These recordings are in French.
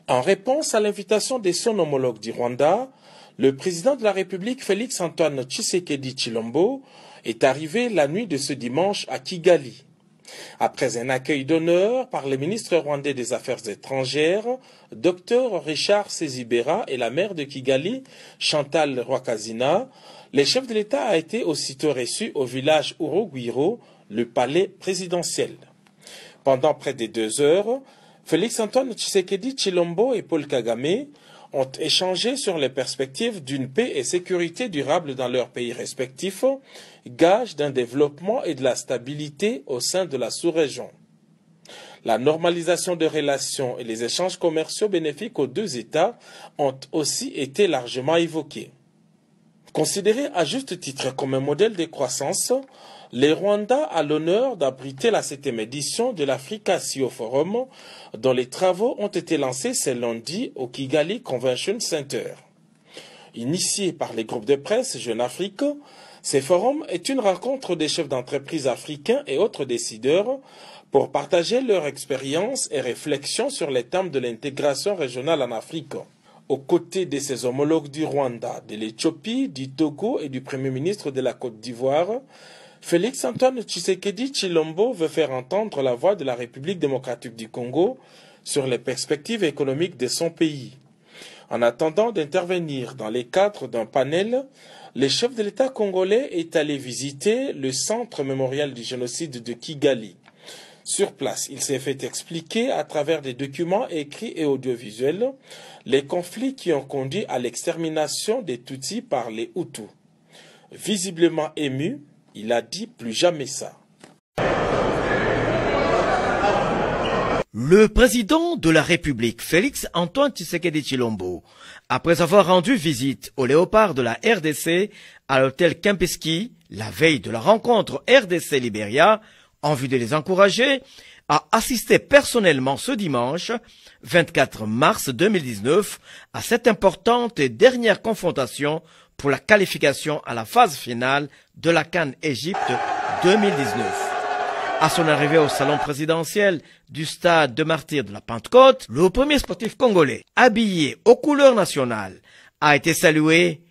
En réponse à l'invitation de son homologue du Rwanda, le président de la République Félix-Antoine Tshisekedi Tshilombo est arrivé la nuit de ce dimanche à Kigali. Après un accueil d'honneur par le ministre rwandais des Affaires étrangères, Dr Richard Sezibera et la maire de Kigali, Chantal Rwakazina, le chef de l'État a été aussitôt reçu au village Urugwiro, le palais présidentiel. Pendant près de 2 heures, Félix-Antoine Tshisekedi Tshilombo et Paul Kagame ont échangé sur les perspectives d'une paix et sécurité durable dans leurs pays respectifs, gage d'un développement et de la stabilité au sein de la sous-région. La normalisation des relations et les échanges commerciaux bénéfiques aux 2 États ont aussi été largement évoqués. Considéré à juste titre comme un modèle de croissance, le Rwanda a l'honneur d'abriter la 7e édition de l'Africa CEO Forum, dont les travaux ont été lancés ce lundi au Kigali Convention Center. Initié par les groupes de presse Jeune Afrique, ce forum est une rencontre des chefs d'entreprise africains et autres décideurs pour partager leur expérience et réflexions sur les thèmes de l'intégration régionale en Afrique. Aux côtés de ses homologues du Rwanda, de l'Éthiopie, du Togo et du Premier ministre de la Côte d'Ivoire, Félix-Antoine Tshisekedi Tshilombo veut faire entendre la voix de la République démocratique du Congo sur les perspectives économiques de son pays. En attendant d'intervenir dans le cadre d'un panel, le chef de l'État congolais est allé visiter le centre mémorial du génocide de Kigali. Sur place, il s'est fait expliquer à travers des documents écrits et audiovisuels les conflits qui ont conduit à l'extermination des Tutsis par les Hutus. Visiblement ému, il a dit plus jamais ça. Le président de la République, Félix-Antoine Tshisekedi Tshilombo, après avoir rendu visite au léopard de la RDC à l'hôtel Kempinski, la veille de la rencontre RDC-Libéria, en vue de les encourager, a assisté personnellement ce dimanche, 24 mars 2019, à cette importante et dernière confrontation pour la qualification à la phase finale de la CAN Égypte 2019. À son arrivée au salon présidentiel du stade de Martyrs de la Pentecôte, le premier sportif congolais, habillé aux couleurs nationales, a été salué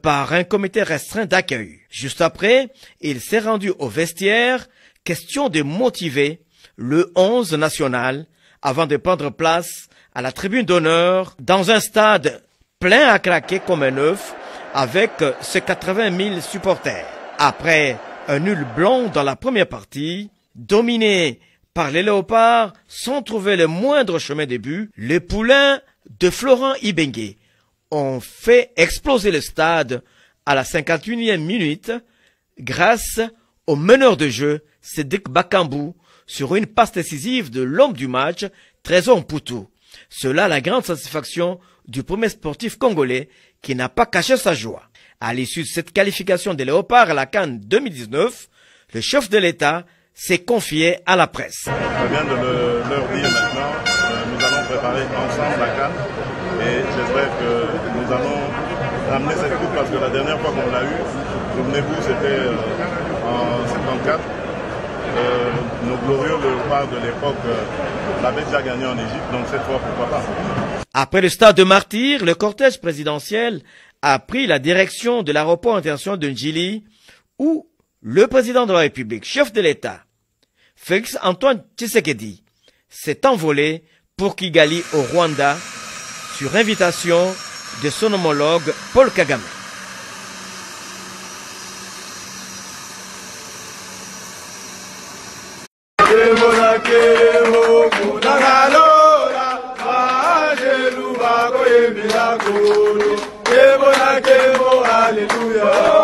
par un comité restreint d'accueil. Juste après, il s'est rendu au vestiaire, question de motiver le 11 national avant de prendre place à la tribune d'honneur dans un stade plein à craquer comme un œuf avec ses 80 000 supporters. Après un nul blanc dans la première partie, dominé par les léopards sans trouver le moindre chemin de but, les poulains de Florent Ibenge ont fait exploser le stade à la 51e minute grâce au meneur de jeu Cédric Bakambu sur une passe décisive de l'homme du match, Trésor Mputu. Cela la grande satisfaction du premier sportif congolais qui n'a pas caché sa joie. À l'issue de cette qualification des léopards à la CAN 2019, le chef de l'État s'est confié à la presse. Je viens de leur dire maintenant, nous allons préparer ensemble la CAN et j'espère que nous allons ramener cette coupe parce que la dernière fois qu'on l'a eu, souvenez-vous, c'était en 74. Nos glorieux léopards de l'époque l'avaient déjà gagné en Égypte, donc cette fois, pourquoi pas. Après le stade de Martyrs, le cortège présidentiel a pris la direction de l'aéroport international de Njili, où le président de la République, chef de l'État, Félix-Antoine Tshisekedi, s'est envolé pour Kigali au Rwanda sur invitation de son homologue Paul Kagame. Hallelujah.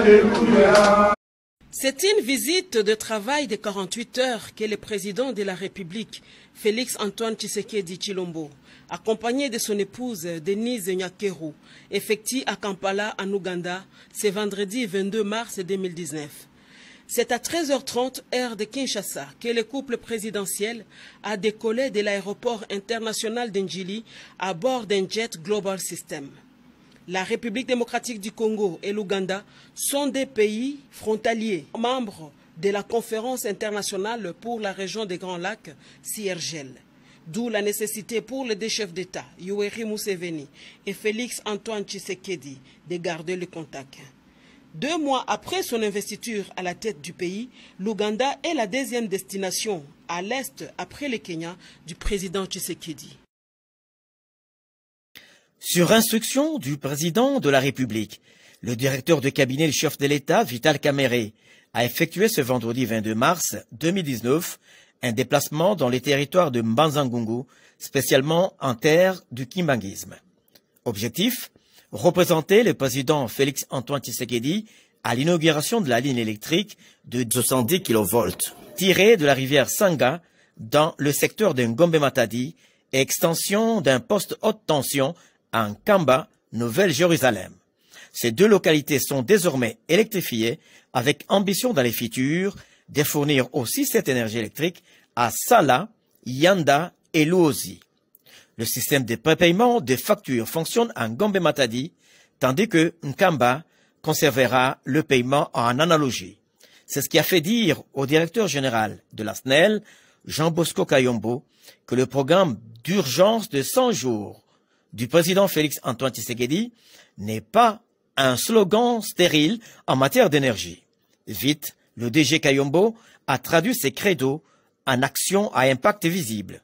Alléluia. C'est une visite de travail de 48 heures que le président de la République, Félix Antoine Tshisekedi Tshilombo, accompagné de son épouse Denise Nyakeru, effectue à Kampala, en Ouganda, ce vendredi 22 mars 2019. C'est à 13h30 heure de Kinshasa que le couple présidentiel a décollé de l'aéroport international d'Njili à bord d'un jet Global System. La République démocratique du Congo et l'Ouganda sont des pays frontaliers, membres de la conférence internationale pour la région des Grands Lacs, CIRGL. D'où la nécessité pour les deux chefs d'État, Yoweri Museveni et Félix Antoine Tshisekedi, de garder le contact. 2 mois après son investiture à la tête du pays, l'Ouganda est la deuxième destination à l'est après le Kenya du président Tshisekedi. Sur instruction du président de la République, le directeur de cabinet du chef de l'État, Vital Kamerhe, a effectué ce vendredi 22 mars 2019 un déplacement dans les territoires de Mbanza-Ngungu, spécialement en terre du kimbanguisme. Objectif, représenter le président Félix Antoine Tshisekedi à l'inauguration de la ligne électrique de 70 kV tirée de la rivière Sanga dans le secteur de Ngombe-Matadi et extension d'un poste haute tension en Kamba, Nouvelle-Jérusalem. Ces 2 localités sont désormais électrifiées avec ambition dans les futurs de fournir aussi cette énergie électrique à Sala, Yanda et Luozi. Le système de prépaiement des factures fonctionne en Ngombe-Matadi, tandis que Nkamba conservera le paiement en analogie. C'est ce qui a fait dire au directeur général de la SNEL, Jean-Bosco Kayombo, que le programme d'urgence de 100 jours du président Félix Antoine Tshisekedi n'est pas un slogan stérile en matière d'énergie. Vite, le DG Kayombo a traduit ses credos en actions à impact visible.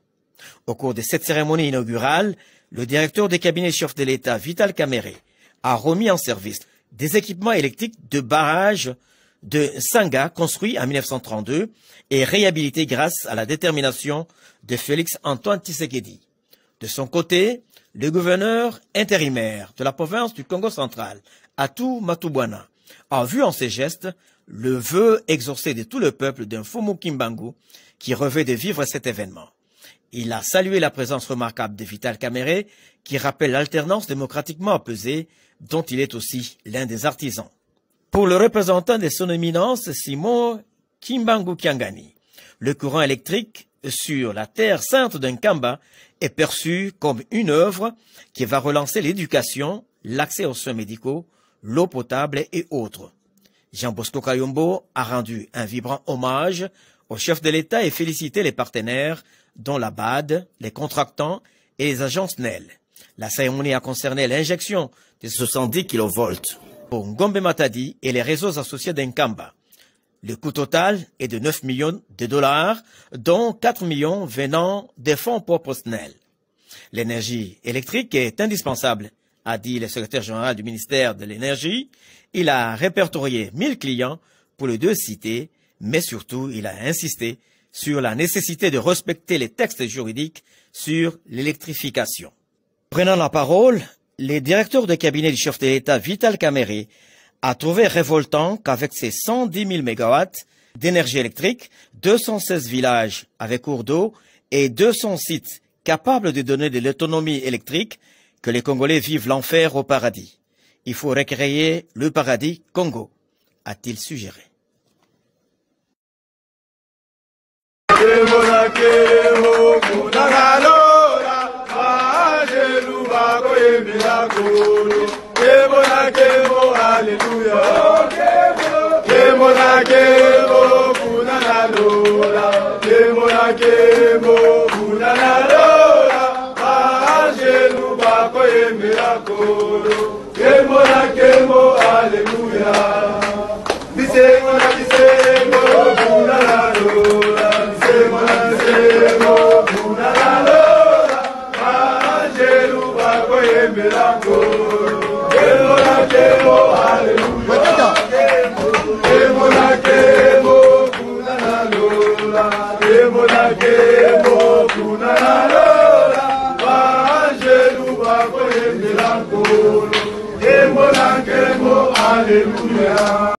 Au cours de cette cérémonie inaugurale, le directeur des cabinets chef de l'État, Vital Kamerhe, a remis en service des équipements électriques de barrage de Sanga construits en 1932 et réhabilités grâce à la détermination de Félix Antoine Tshisekedi. De son côté, le gouverneur intérimaire de la province du Congo central, Atou Matubwana, a vu en ces gestes le vœu exaucé de tout le peuple d'un Fumu Kimbangu qui rêvait de vivre cet événement. Il a salué la présence remarquable de Vital Kamerhe qui rappelle l'alternance démocratiquement apaisée dont il est aussi l'un des artisans. Pour le représentant de son éminence Simon Kimbangu Kiangani, le courant électrique sur la terre sainte d'un Kamba est perçu comme une œuvre qui va relancer l'éducation, l'accès aux soins médicaux, l'eau potable et autres. Jean-Bosco Kayombo a rendu un vibrant hommage au chef de l'État et félicité les partenaires, dont la BAD, les contractants et les agences NEL. La cérémonie a concerné l'injection de 70 kV pour Ngombe-Matadi et les réseaux associés d'Nkamba. Le coût total est de 9 millions de dollars, dont 4 millions venant des fonds propres SNEL. L'énergie électrique est indispensable, a dit le secrétaire général du ministère de l'Énergie. Il a répertorié 1000 clients pour les 2 cités, mais surtout il a insisté sur la nécessité de respecter les textes juridiques sur l'électrification. Prenant la parole, le directeur de cabinet du chef de l'État Vital Kamerhe a trouvé révoltant qu'avec ses 110 000 MW d'énergie électrique, 216 villages avec cours d'eau et 200 sites capables de donner de l'autonomie électrique, que les Congolais vivent l'enfer au paradis. Il faut recréer le paradis Congo, a-t-il suggéré. Alléluia.